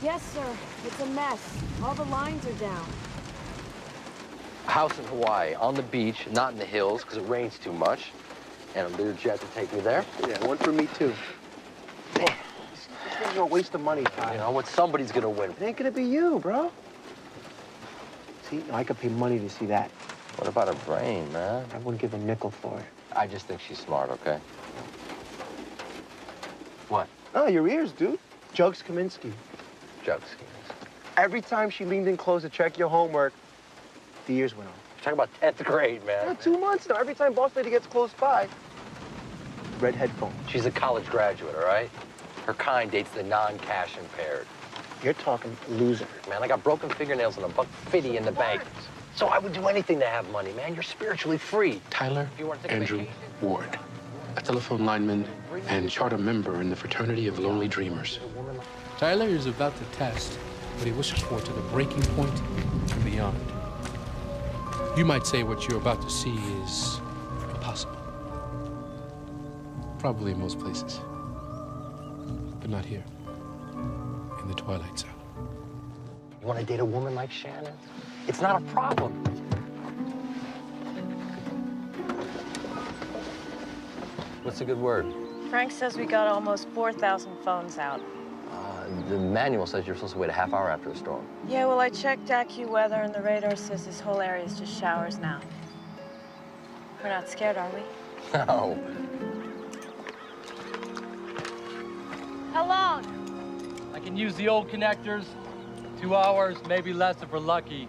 Yes, sir. It's a mess. All the lines are down. A house in Hawaii, on the beach, not in the hills, because it rains too much. And a Learjet to take me there. Yeah, one for me, too. Damn. This is a waste of money, Ty. You know what? Somebody's gonna win. It ain't gonna be you, bro. See, I could pay money to see that. What about her brain, man? I wouldn't give a nickel for it. I just think she's smart, okay? What? Oh, your ears, dude. Jugs Kaminsky. Jugs. Every time she leaned in close to check your homework, the ears went on. Talking about 10th grade, man. Yeah, 2 months now. Every time boss lady gets close by, red headphones. She's a college graduate, all right? Her kind dates the non-cash impaired. You're talking loser. Man, I got broken fingernails and $1.50 in the bank. So I would do anything to have money, man. You're spiritually free. Tyler Andrew Ward, a telephone lineman and charter member in the fraternity of Lonely Dreamers. Tyler is about to test what he wishes for to the breaking point and beyond. You might say what you're about to see is impossible. Probably in most places. But not here, in the Twilight Zone. You want to date a woman like Shannon? It's not a problem. What's a good word? Frank says we got almost 4,000 phones out. The manual says you're supposed to wait a half hour after a storm. Yeah, well, I checked AccuWeather, and the radar says this whole area is just showers now. We're not scared, are we? No. How long? I can use the old connectors. 2 hours, maybe less if we're lucky.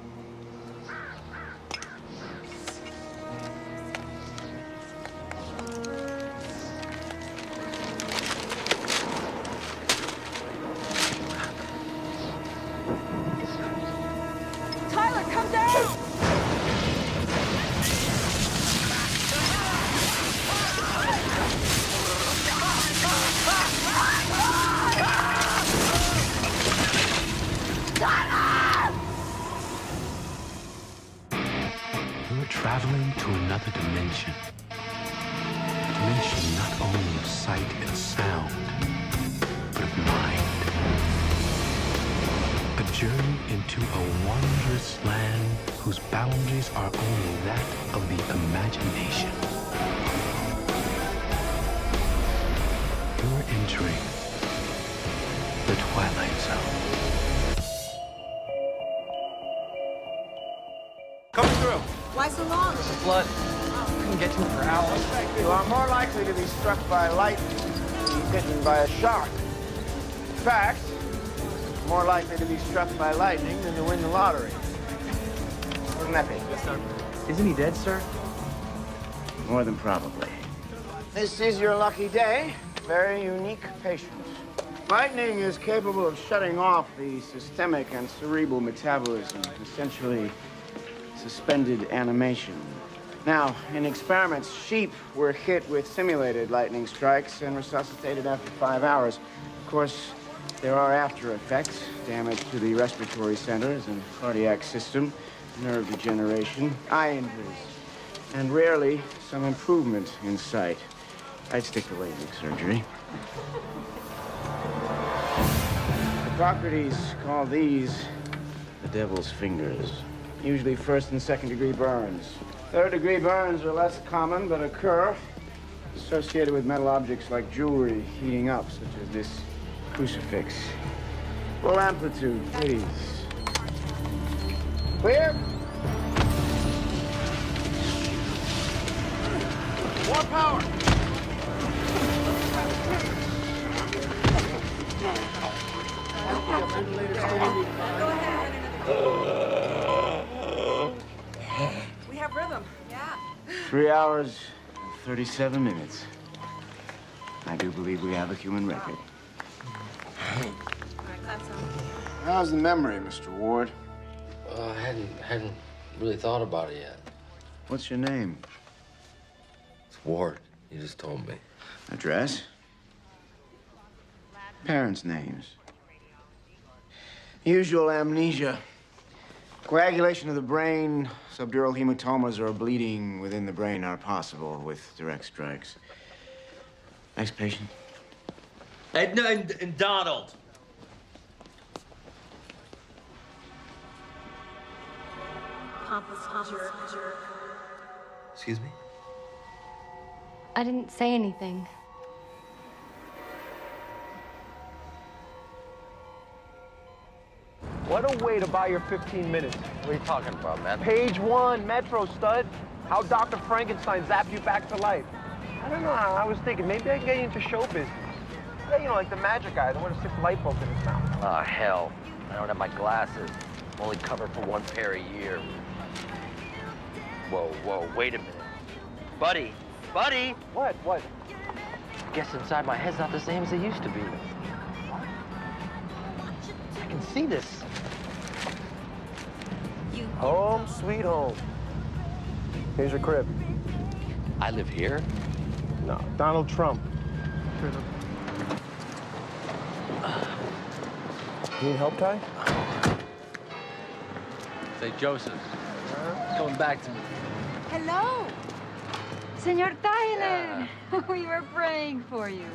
Tyler, come down! You're traveling to another dimension. A dimension not only of sight and sound, but of mind. A journey into a wondrous land whose boundaries are only that of the imagination. You're entering the Twilight Zone. Coming through. Why so long? Blood. Couldn't get to it for hours. You are more likely to be struck by lightning than be bitten by a shark. In fact, more likely to be struck by lightning than to win the lottery. Wouldn't that be? Yes, sir. Isn't he dead, sir? More than probably. This is your lucky day. Very unique patient. Lightning is capable of shutting off the systemic and cerebral metabolism, essentially suspended animation. Now, in experiments, sheep were hit with simulated lightning strikes and resuscitated after 5 hours. Of course, there are after effects, damage to the respiratory centers and cardiac system, nerve degeneration, eye injuries, and rarely some improvement in sight. I'd stick to LASIK surgery. Hippocrates called these the devil's fingers. Usually first and second degree burns. Third degree burns are less common, but occur associated with metal objects like jewelry heating up, such as this crucifix. Full amplitude, please. Clear? More power. We have rhythm. Yeah. 3 hours, 37 minutes. I do believe we have a human record. How's the memory, Mr. Ward? I hadn't really thought about it yet. What's your name? It's Ward. You just told me. Address? Parents' names. Usual amnesia. Coagulation of the brain, subdural hematomas, or bleeding within the brain are possible with direct strikes. Next patient. And Donald. Excuse me? I didn't say anything. What a way to buy your 15 minutes. What are you talking about, man? Page 1, Metro stud. How Dr. Frankenstein zapped you back to life. I don't know, I was thinking maybe I can get you into show business. Yeah, you know, like the magic guy, the one with 6 light bulbs in his mouth. Oh, hell. I don't have my glasses. I'm only covered for 1 pair a year. Whoa, wait a minute. Buddy! What? I guess inside my head's not the same as it used to be. I can see this. Home sweet home. Here's your crib. I live here? No, Donald Trump. You need help, Ty? Say, Joseph, coming back to me. Hello. Senor Tyler. We were praying for you.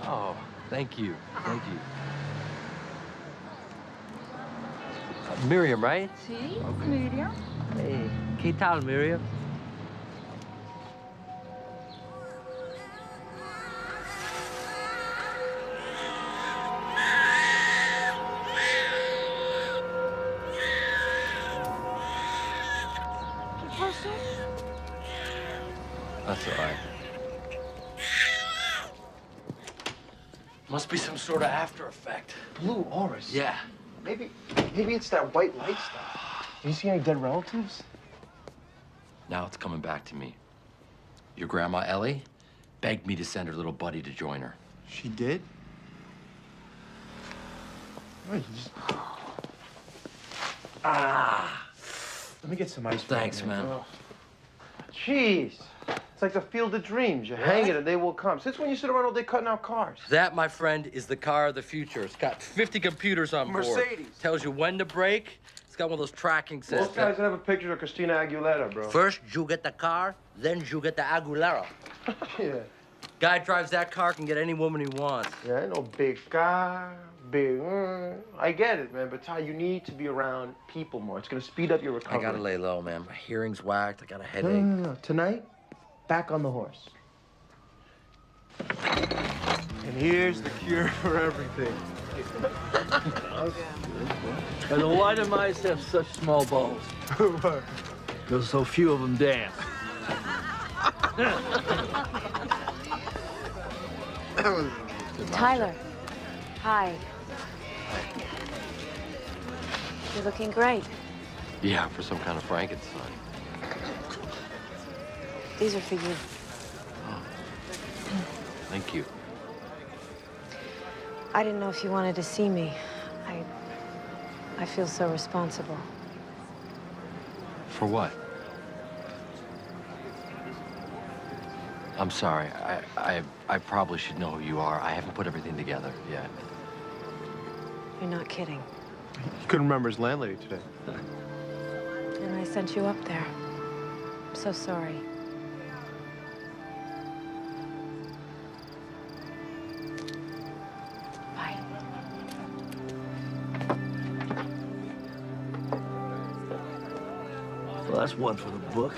Oh, thank you. Thank you. Miriam, right? Sí, Miriam. Hey, ¿qué tal, Miriam? That's all right. Must be some sort of after effect. Blue auras. Yeah. Maybe it's that white light stuff. Do you see any dead relatives? Now it's coming back to me. Your grandma, Ellie, begged me to send her little buddy to join her. She did? Wait, just... Ah! Let me get some ice. Thanks, man. Oh. Jeez. It's like the field of dreams. You hang it and they will come. Since when you sit around all day cutting out cars? That, my friend, is the car of the future. It's got 50 computers on board. Mercedes. Tells you when to brake. It's got one of those tracking systems. Most guys that have a picture of Christina Aguilera, bro. First, you get the car, then you get the Aguilera. Yeah. Guy drives that car can get any woman he wants. Yeah, I know, big car, big... I get it, man, but Ty, you need to be around people more. It's gonna speed up your recovery. I gotta lay low, man. My hearing's whacked. I got a headache. No. Tonight, back on the horse. And here's the cure for everything. And why do mice have such small balls? What? Because so few of them dance. Tyler, hi. You're looking great. Yeah, for some kind of Frankenstein. These are for you. Thank you. I didn't know if you wanted to see me. I feel so responsible. For what? I'm sorry. I probably should know who you are. I haven't put everything together yet. You're not kidding. You couldn't remember his landlady today. And I sent you up there. I'm so sorry. Bye. Well, that's one for the book.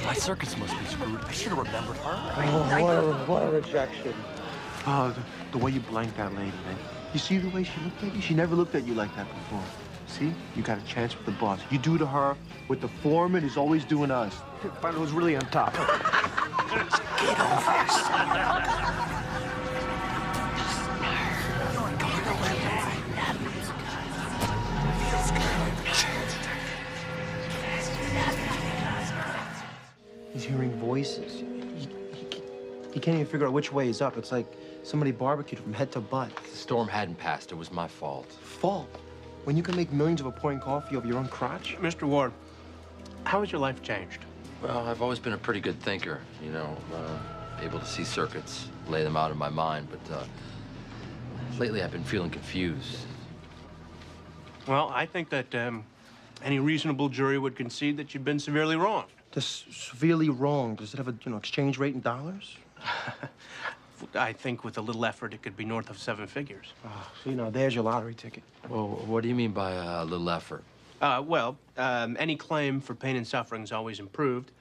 My circuits must be screwed. I should have remembered her. Oh, what a rejection. Oh, the way you blanked that lady, man. You see the way she looked at you? She never looked at you like that before. See? You got a chance with the boss. You do to her what the foreman is always doing to us. Find out who's really on top. Get over yourself. He's hearing voices. He can't even figure out which way is up. It's like somebody barbecued from head to butt. The storm hadn't passed. It was my fault. Fault? When you can make millions of a pouring coffee over your own crotch? Mr. Ward, how has your life changed? Well, I've always been a pretty good thinker, you know, able to see circuits, lay them out in my mind, but lately I've been feeling confused. Well, I think that any reasonable jury would concede that you've been severely wronged. Just severely wrong. Does it have a, exchange rate in dollars? I think with a little effort, it could be north of 7 figures. Oh, so, there's your lottery ticket. Well, what do you mean by a little effort? Any claim for pain and suffering is always improved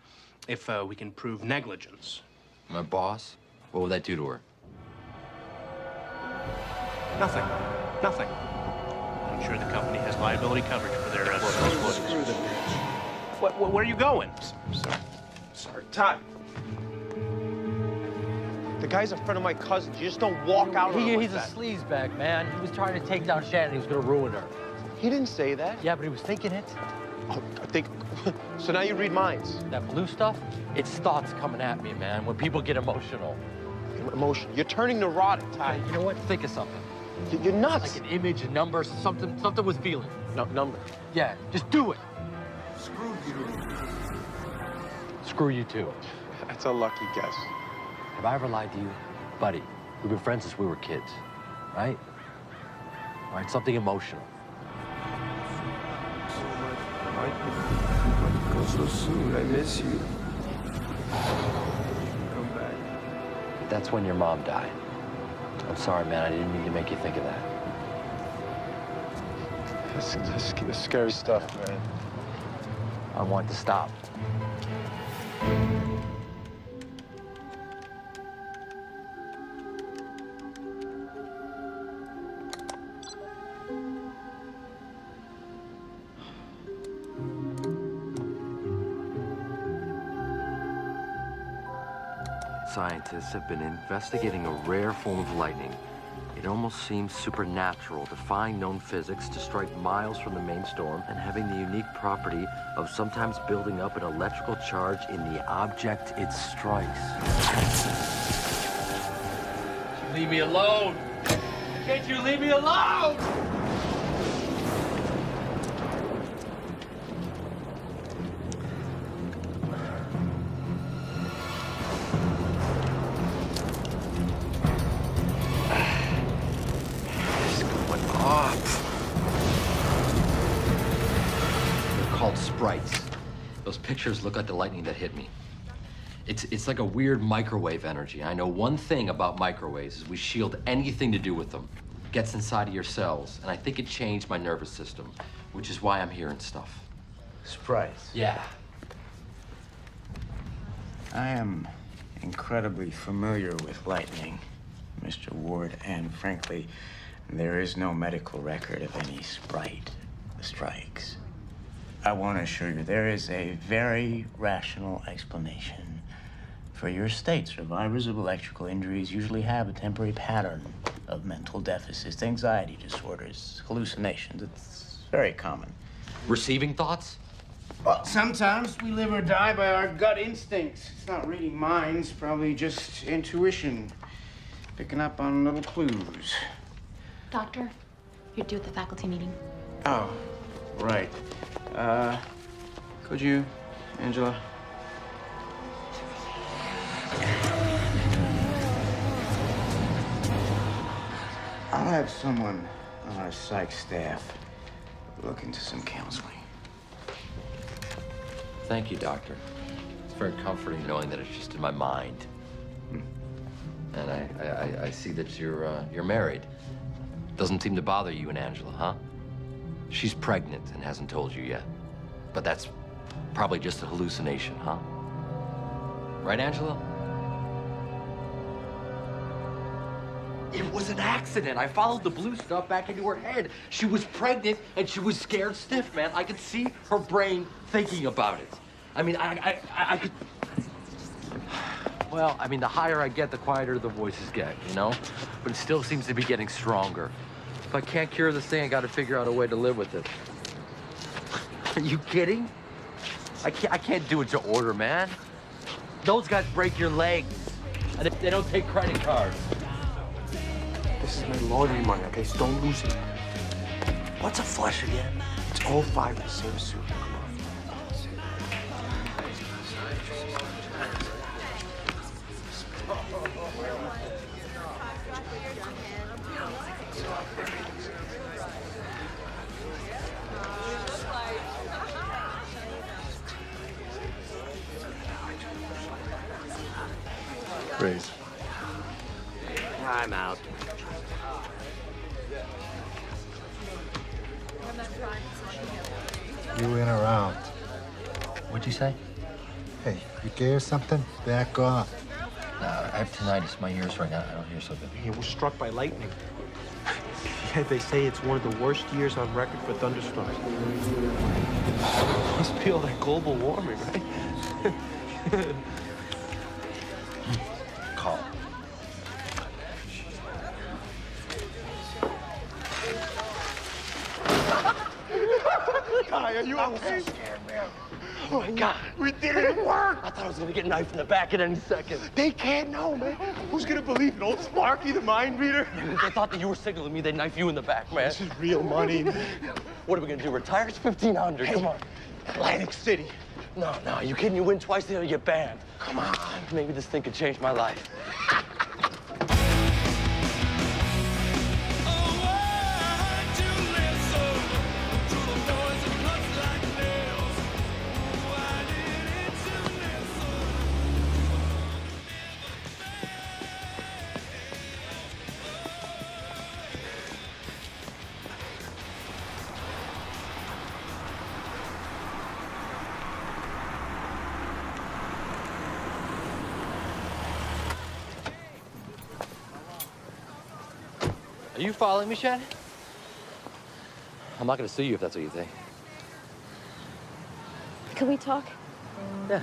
if we can prove negligence. My boss? What would that do to her? Nothing. Nothing. I'm sure the company has liability coverage for their Screw the bitch. Where are you going? Sorry, Todd. The guy's a friend of my cousin's. You just don't walk out on him He's like a that. sleazebag, man. He was trying to take down Shannon. He was going to ruin her. He didn't say that. Yeah, but he was thinking it. Oh, I think... So now you read minds. That blue stuff, it's thoughts coming at me, man, when people get emotional. Emotion. You're turning neurotic, Todd. You know what? Think of something. You're nuts. Like an image, a number, something with feeling. No, number. Yeah, just do it. Screw you. Screw you, too. That's a lucky guess. Have I ever lied to you? Buddy, we've been friends since we were kids, right? All right, something emotional. Why go so soon? I miss you. Come back. That's when your mom died. I'm sorry, man. I didn't mean to make you think of that. That's scary stuff, man. I want to stop. Scientists have been investigating a rare form of lightning. It almost seems supernatural, defying known physics to strike miles from the main storm and having the unique property of sometimes building up an electrical charge in the object it strikes. Leave me alone! Can't you leave me alone? Sprites. Those pictures look like the lightning that hit me. It's like a weird microwave energy. I know one thing about microwaves is we shield anything to do with them. It gets inside of your cells, and I think it changed my nervous system, which is why I'm hearing stuff. Sprites. Yeah. I am incredibly familiar with lightning, Mr. Ward, and frankly, there is no medical record of any sprite strikes. I want to assure you there is a very rational explanation for your state. Survivors of electrical injuries usually have a temporary pattern of mental deficits, anxiety disorders, hallucinations. It's very common. Receiving thoughts? Well, sometimes we live or die by our gut instincts. It's not reading minds, probably just intuition, picking up on little clues. Doctor, you're due at the faculty meeting. Oh, right. Could you, Angela? I'll have someone on our psych staff look into some counseling. Thank you, Doctor. It's very comforting knowing that it's just in my mind. And I see that you're married. Doesn't seem to bother you and Angela, huh? She's pregnant and hasn't told you yet. But that's probably just a hallucination, huh? Right, Angela? It was an accident. I followed the blue stuff back into her head. She was pregnant and she was scared stiff, man. I could see her brain thinking about it. I mean, I could... Well, I mean, the higher I get, the quieter the voices get, you know? But it still seems to be getting stronger. If I can't cure this thing, I gotta figure out a way to live with it. Are you kidding? I can't do it to order, man. Those guys break your legs, and they don't take credit cards. This is my laundry money, okay? So don't lose it. What's a flush again? It's all 5 of the same soup. Come on. Raise. I'm out. You in or out? What'd you say? Hey, you gay or something? Back off. I have tinnitus. My ears right now, I don't hear so good. He was struck by lightning. Yeah, they say it's one of the worst years on record for thunderstorms. Must be all that global warming, right? Call. Ty, are you I was so okay? scared, man. Oh my God. We did it. It worked. I thought I was gonna get knifed in the back at any second. They can't know, man. Who's gonna believe it? Old Sparky, the mind reader? They thought that you were signaling me, they'd knife you in the back, man. This is real money. What are we gonna do? Retire? It's 1,500. Hey, Come on. Atlantic City. No, you kidding? You win twice, then you get banned. Come on. Maybe this thing could change my life. Are you following me, Shed? I'm not gonna sue you if that's what you think. Can we talk? Yeah.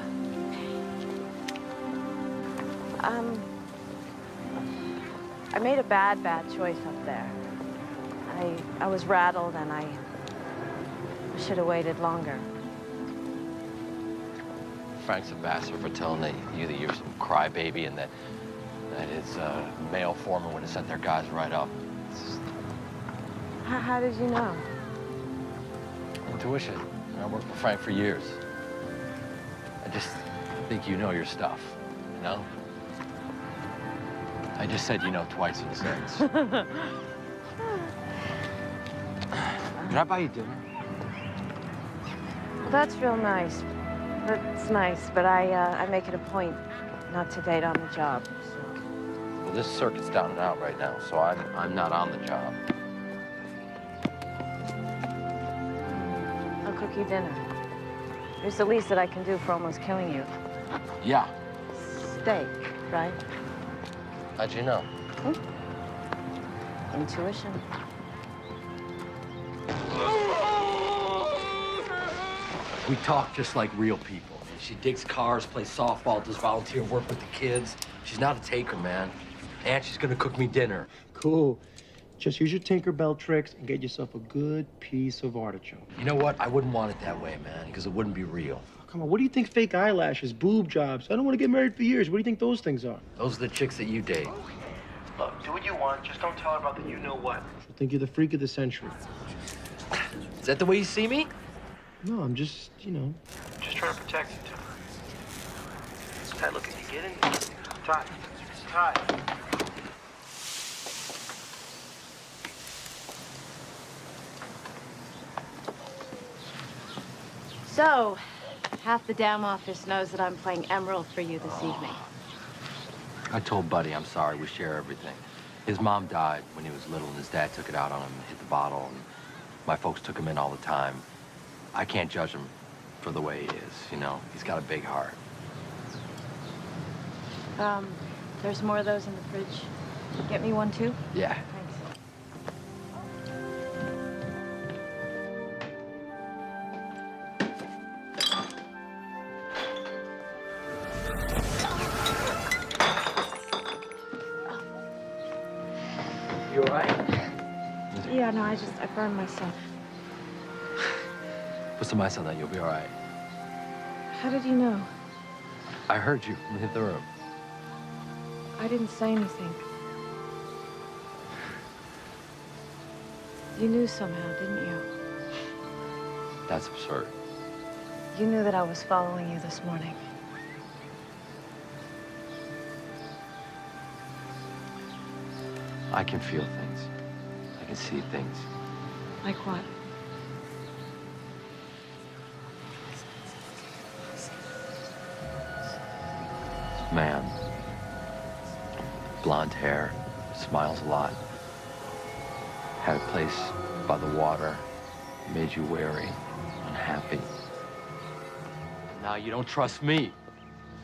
I made a bad choice up there. I was rattled and I should have waited longer. Frank's a bastard for telling you that you're some crybaby and that his male foreman would have sent their guys right up. How did you know? Intuition. I worked for Frank for years. I just think you know your stuff, you know? I just said you know twice in a sentence. Can I buy you dinner? Well, that's real nice. That's nice, but I make it a point not to date on the job. So. Well, this circuit's down and out right now, so I'm not on the job. I'll cook you dinner. It's the least that I can do for almost killing you. Yeah. Steak, right? How'd you know? Intuition. We talk just like real people. She digs cars, plays softball, does volunteer work with the kids. She's not a taker, man. And she's gonna cook me dinner. Cool. Just use your Tinkerbell tricks and get yourself a good piece of artichoke. You know what? I wouldn't want it that way, man, because it wouldn't be real. Oh, come on, what do you think fake eyelashes, boob jobs? I don't want to get married for years. What do you think those things are? Those are the chicks that you date. Look, do what you want. Just don't tell her about the you-know-what. She'll think you're the freak of the century. Is that the way you see me? No, I'm just, you know, just trying to protect you, Ty. Ty, look, if you get in... Ty. So, half the damn office knows that I'm playing Emerald for you this evening. I told Buddy I'm sorry. We share everything. His mom died when he was little, and his dad took it out on him and hit the bottle, and my folks took him in all the time. I can't judge him for the way he is, you know? He's got a big heart. There's more of those in the fridge. Get me one, too? Yeah. Thanks. You all right? Yeah, no, I burned myself. Put some ice on that, you'll be all right. How did you know? I heard you from hit the room. I didn't say anything. You knew somehow, didn't you? That's absurd. You knew that I was following you this morning. I can feel things. I can see things. Like what? Man. Blonde hair. Smiles a lot. Had a place by the water. Made you wary, unhappy. Now you don't trust me.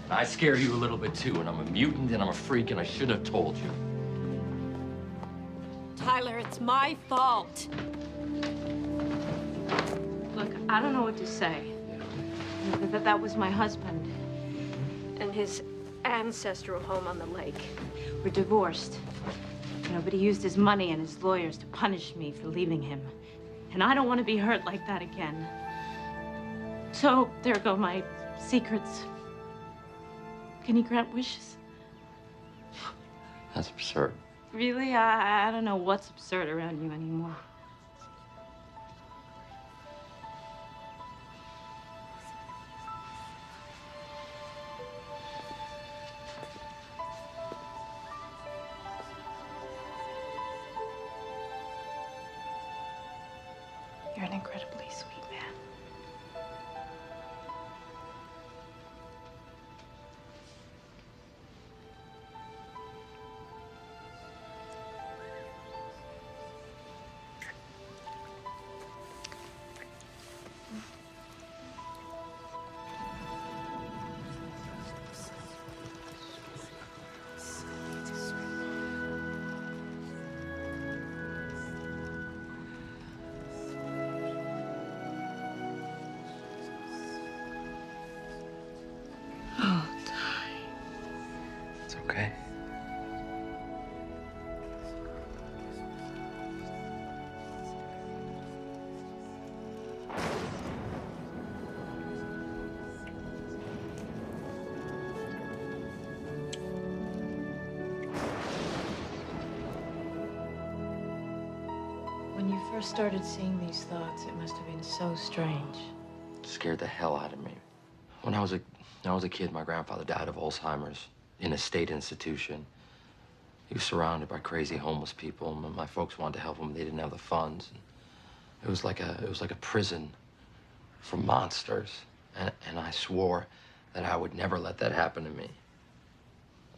And I scare you a little bit too, and I'm a mutant and I'm a freak, and I should have told you. Tyler, it's my fault. Look, I don't know what to say. That was my husband. And his ancestral home on the lake. We're divorced. You know, but he used his money and his lawyers to punish me for leaving him. And I don't want to be hurt like that again. So there go my secrets. Can he grant wishes? That's absurd. Really? I don't know what's absurd around you anymore. You're an incredibly sweet man. It's okay. When you first started seeing these thoughts, it must have been so strange. It scared the hell out of me. When I was a kid, my grandfather died of Alzheimer's in a state institution. He was surrounded by crazy homeless people. My folks wanted to help him, they didn't have the funds. It was like a prison for monsters. And I swore that I would never let that happen to me.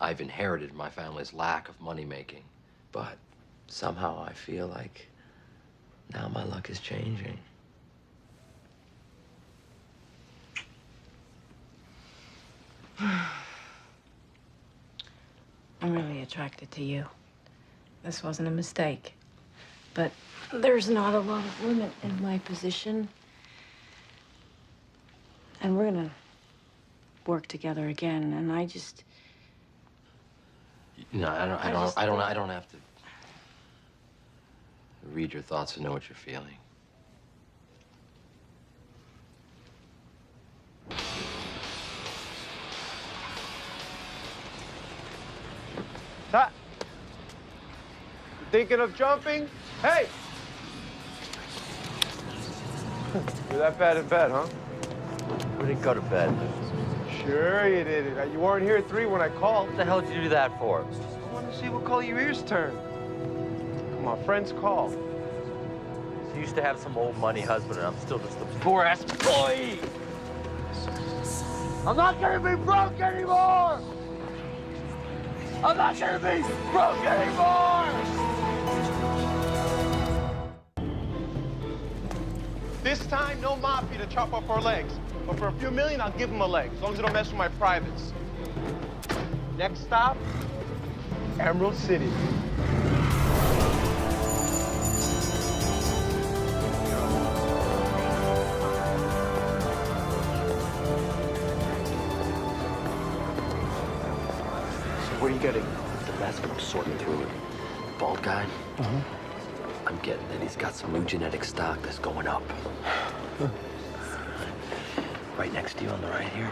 I've inherited my family's lack of money making, but somehow I feel like now my luck is changing. I'm really attracted to you. This wasn't a mistake. But there's not a lot of women in my position. And we're gonna work together again, and I just... No, I don't have to read your thoughts and know what you're feeling. Thinking of jumping? Hey! You're that bad in bed, huh? We didn't go to bed. Sure you did it. You weren't here at 3 when I called. What the hell did you do that for? I wanted to see what color your ears turn. Come on, friends call. You used to have some old money husband, and I'm still just a poor-ass boy. I'm not gonna be broke anymore! I'm not gonna be broke anymore! This time, no mafia to chop off our legs. But for a few million, I'll give them a leg, as long as they don't mess with my privates. Next stop, Emerald City. Where are you getting? The mask I'm sorting through it. Bald guy? I'm getting that he's got some new genetic stock that's going up. Right next to you on the right here.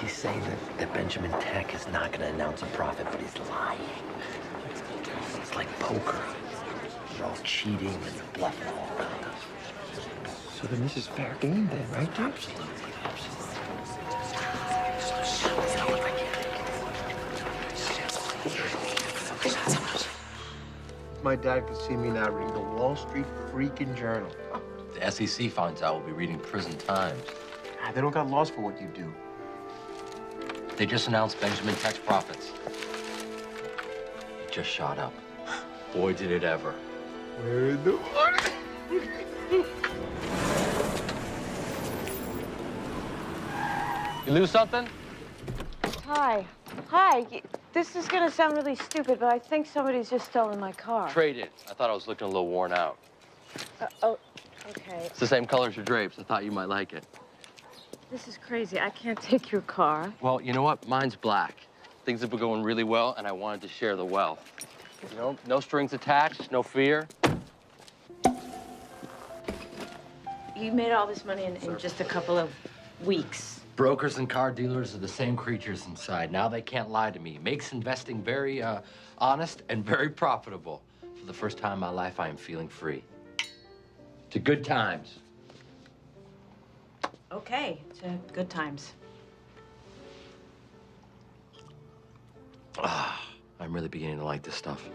He's saying that Benjamin Tech is not going to announce a profit, but he's lying. It's like poker. They're all cheating and bluffing all around us. So then this is fair game then, right, Jim? Absolutely. My dad could see me now reading the Wall Street freaking Journal. The SEC finds out we'll be reading Prison Times. They don't got laws for what you do. They just announced Benjamin Tech's profits. It just shot up. Boy, did it ever. Where in the water? You lose something? Hi. Hi. This is gonna sound really stupid, but I think somebody's just stolen my car. Trade it. I thought I was looking a little worn out. Oh, okay. It's the same color as your drapes. I thought you might like it. This is crazy. I can't take your car. Well, you know what? Mine's black. Things have been going really well, and I wanted to share the wealth. You know, no strings attached, no fear. You made all this money in just a couple of weeks. Brokers and car dealers are the same creatures inside. Now they can't lie to me. Makes investing very honest and very profitable. For the first time in my life, I am feeling free. To good times. Okay, to good times. I'm really beginning to like this stuff.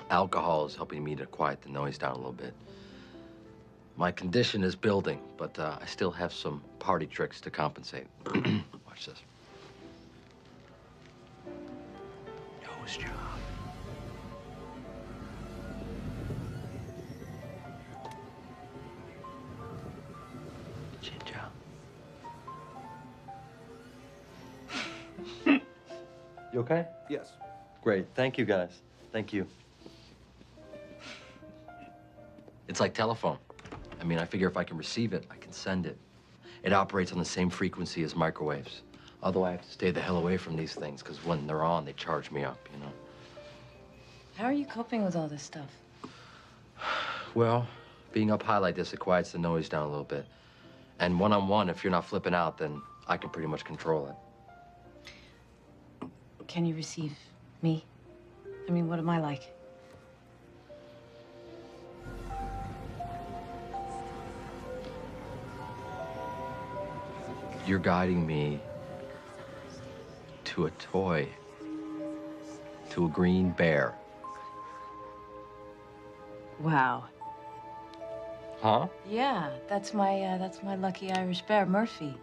Alcohol is helping me to quiet the noise down a little bit. My condition is building, but I still have some party tricks to compensate. Watch this. Nose job. Chin job. You okay? Yes. Great. Thank you, guys. Thank you. It's like telephone. I mean, I figure if I can receive it, I can send it. It operates on the same frequency as microwaves. Although I have to stay the hell away from these things, because when they're on, they charge me up, you know? How are you coping with all this stuff? Well, being up high like this, it quiets the noise down a little bit. And one-on-one, if you're not flipping out, then I can pretty much control it. Can you receive me? I mean, what am I like? You're guiding me to a toy, to a green bear. Wow. Huh? Yeah, that's my lucky Irish bear, Murphy.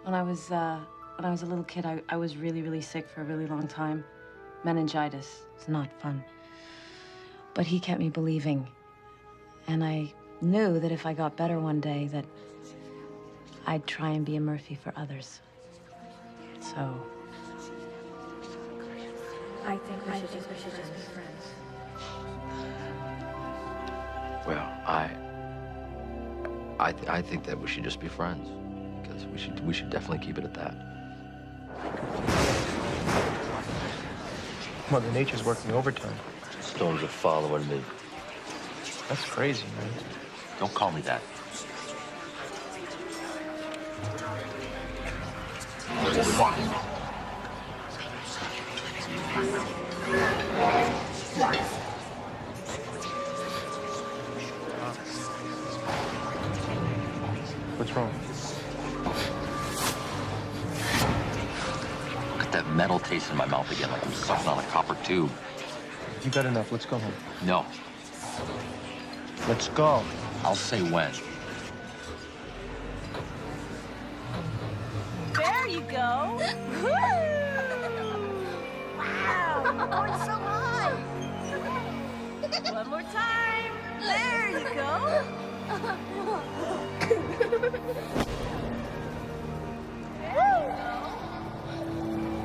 When I was a little kid, I was really, really sick for a really long time. Meningitis. It's not fun. But he kept me believing. And I knew that if I got better one day, that I'd try and be a Murphy for others. So I think we should just be friends. Well, I think that we should just be friends, because we should definitely keep it at that. Mother Nature's working overtime. Storms are following me. That's crazy, man. Don't call me that. What's wrong? Got that metal taste in my mouth again, like I'm sucking on a copper tube. You got enough. Let's go home. No. Let's go. I'll say when. There you go. Wow, you're going so high. One more time. There you go.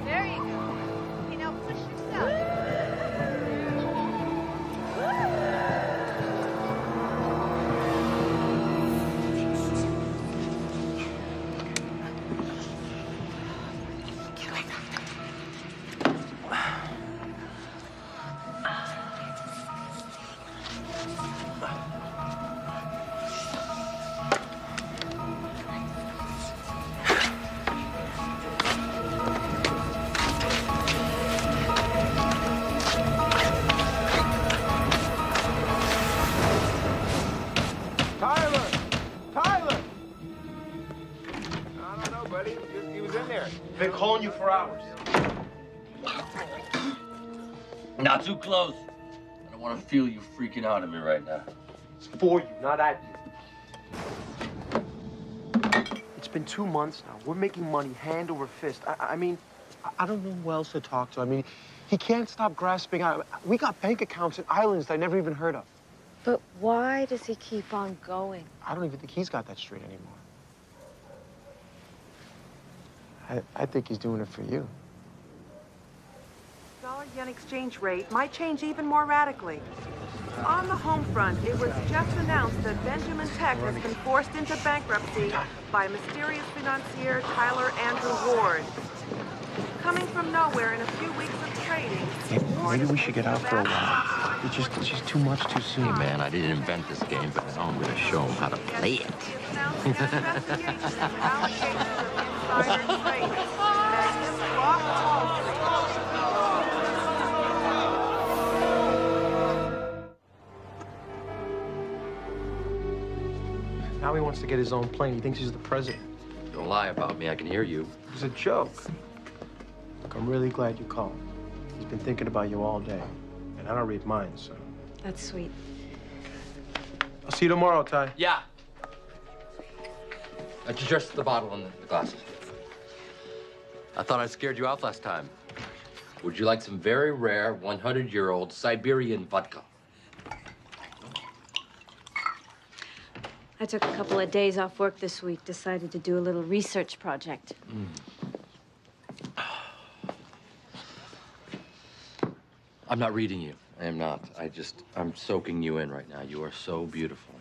There you go. Okay, now push yourself. Been calling you for hours. Not too close. I don't want to feel you freaking out at me right now. It's for you, not at you. It's been 2 months now. We're making money hand over fist. I mean, I don't know who else to talk to. I mean, he can't stop grasping out. We got bank accounts in islands that I never even heard of. But why does he keep on going? I don't even think he's got that straight anymore. I think he's doing it for you. Dollar-yen exchange rate might change even more radically. On the home front, it was just announced that Benjamin Tech has been forced into bankruptcy by mysterious financier Tyler Andrew Ward. Coming from nowhere in a few weeks of trading, Maybe we should get out for a while. It's just too much too soon. Hey, man, I didn't invent this game, but now I'm going to show him how to play it. Now he wants to get his own plane. He thinks he's the president. Don't lie about me. I can hear you. It was a joke. Look, I'm really glad you called. He's been thinking about you all day. And I don't read minds, so. That's sweet. I'll see you tomorrow, Ty. Yeah. Just the bottle and the glasses. I thought I scared you out last time. Would you like some very rare 100-year-old Siberian vodka? I took a couple of days off work this week, decided to do a little research project. I'm not reading you. I am not. I'm soaking you in right now. You are so beautiful.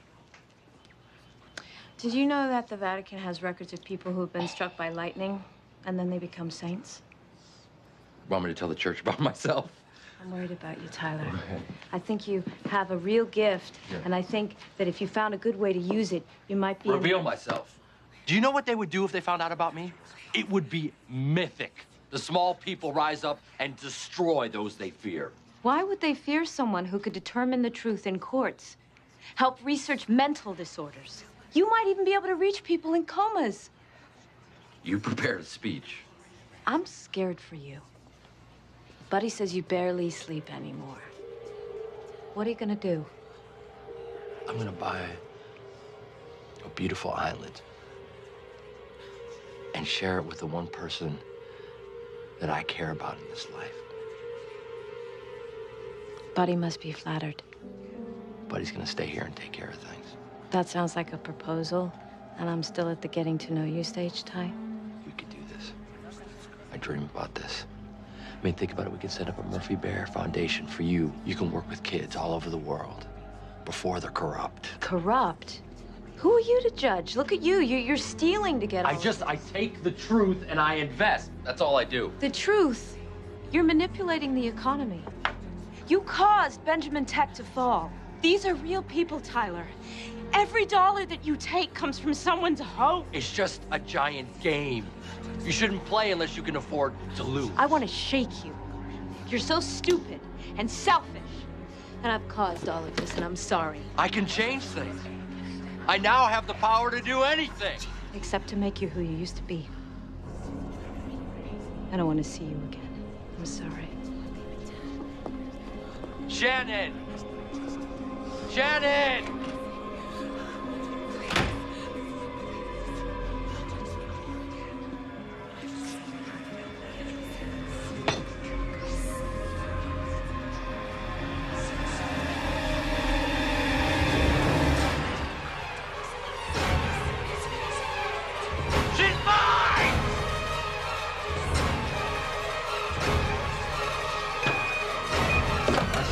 Did you know that the Vatican has records of people who have been struck by lightning and then they become saints? Want me to tell the church about myself? I'm worried about you, Tyler. I think you have a real gift, and I think that if you found a good way to use it, you might be... Reveal myself. Do you know what they would do if they found out about me? It would be mythic. The small people rise up and destroy those they fear. Why would they fear someone who could determine the truth in courts? Help research mental disorders. You might even be able to reach people in comas. You prepared a speech. I'm scared for you. Buddy says you barely sleep anymore. What are you gonna do? I'm gonna buy a beautiful island and share it with the one person that I care about in this life. Buddy must be flattered. Buddy's gonna stay here and take care of things. That sounds like a proposal, and I'm still at the getting to know you stage, Ty. We could do this. I dream about this. I mean, think about it. We could set up a Murphy Bear Foundation for you. You can work with kids all over the world before they're corrupt. Corrupt? Who are you to judge? Look at you. You're stealing to get all I take the truth and I invest. That's all I do. The truth? You're manipulating the economy. You caused Benjamin Tech to fall. These are real people, Tyler. Every dollar that you take comes from someone's hope. It's just a giant game. You shouldn't play unless you can afford to lose. I want to shake you. You're so stupid and selfish. And I've caused all of this, and I'm sorry. I can change things. I now have the power to do anything. Except to make you who you used to be. I don't want to see you again. I'm sorry. Shannon! Shannon!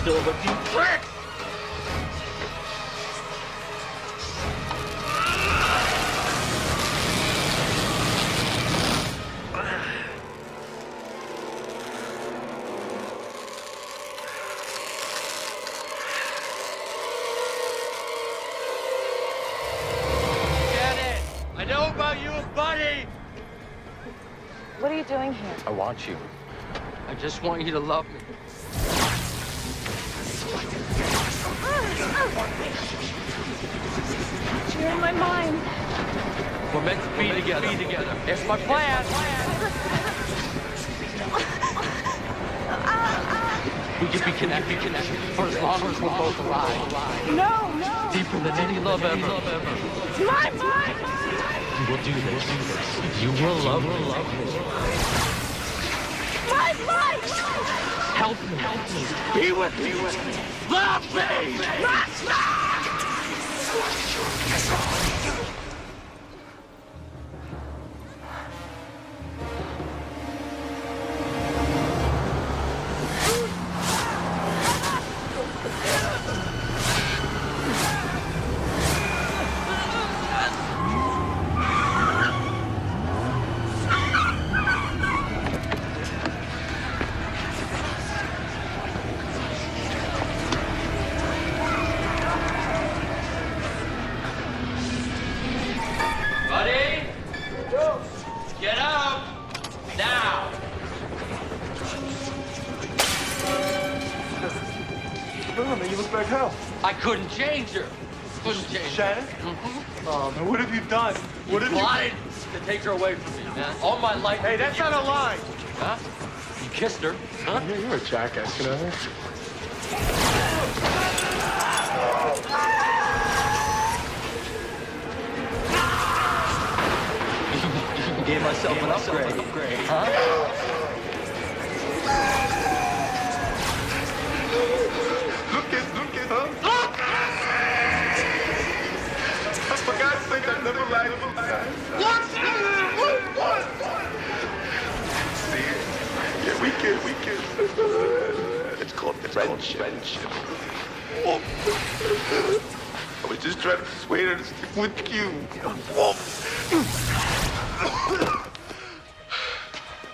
Still have a few tricks! Janet, I know about you and Buddy! What are you doing here? I want you. I just want you to love me. You're in my mind. We're meant to be together. It's my plan. We can be connected for as long as we're both alive. No. Deeper than any love ever. My mind. We'll do this. You will love me. My life. Help me. Be with me. Love me. I couldn't change her. Couldn't change Shannon? her. Oh, man, what have you done? What have you plotted to take her away from me, man. All my life. Hey, that's not a lie. Huh? You kissed her, huh? Yeah, you're a jackass, you know that? Gave myself an upgrade. Huh? Look at, huh? For God's sake, I never lied. See? Yeah, we kiss. It's called friendship. Oh. I was just trying to persuade her to stick with you.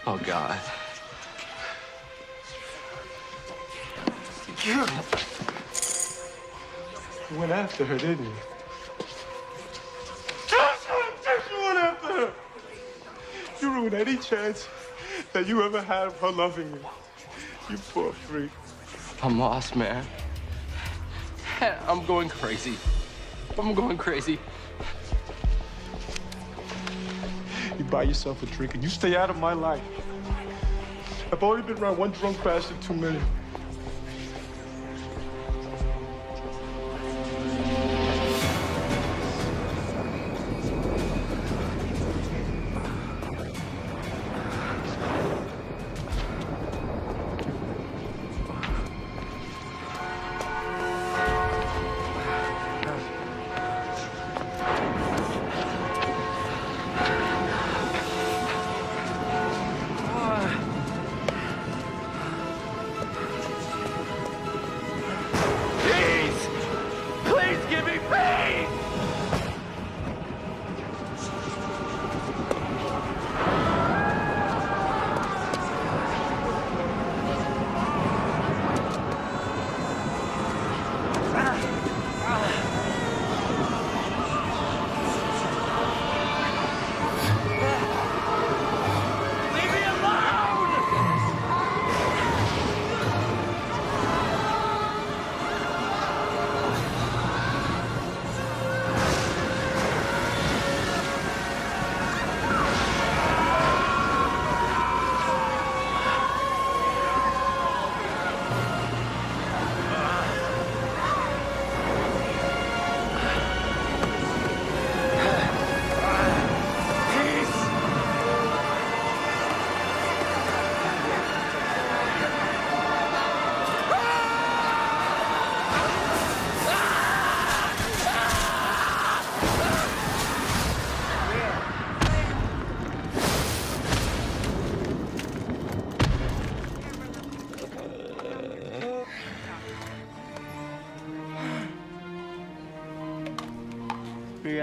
Oh, God. You went after her, didn't you? You went after her. You ruined any chance that you ever had of her loving you. You poor freak. I'm lost, man. I'm going crazy. You buy yourself a drink and you stay out of my life. I've already been around one drunk bastard too many.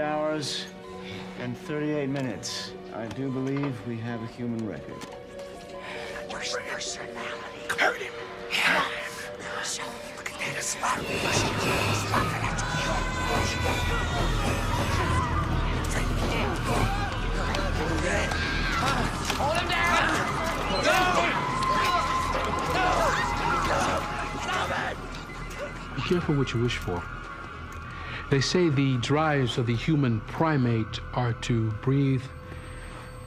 Hours and 38 minutes. I do believe we have a human record. Where's your personality? Hurt him. Yeah. Look at that. Slap Hold him down! Go! Be careful what you wish for. They say the drives of the human primate are to breathe,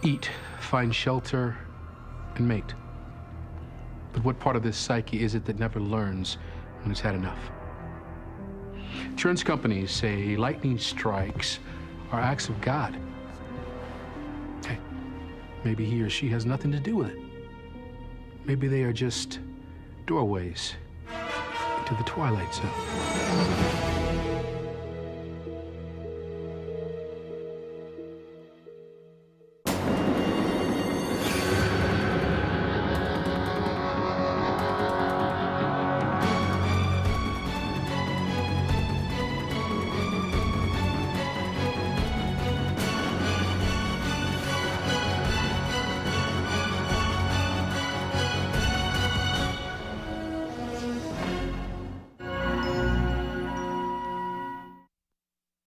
eat, find shelter, and mate. But what part of this psyche is it that never learns when it's had enough? Insurance companies say lightning strikes are acts of God. Hey, maybe he or she has nothing to do with it. Maybe they are just doorways into the twilight zone.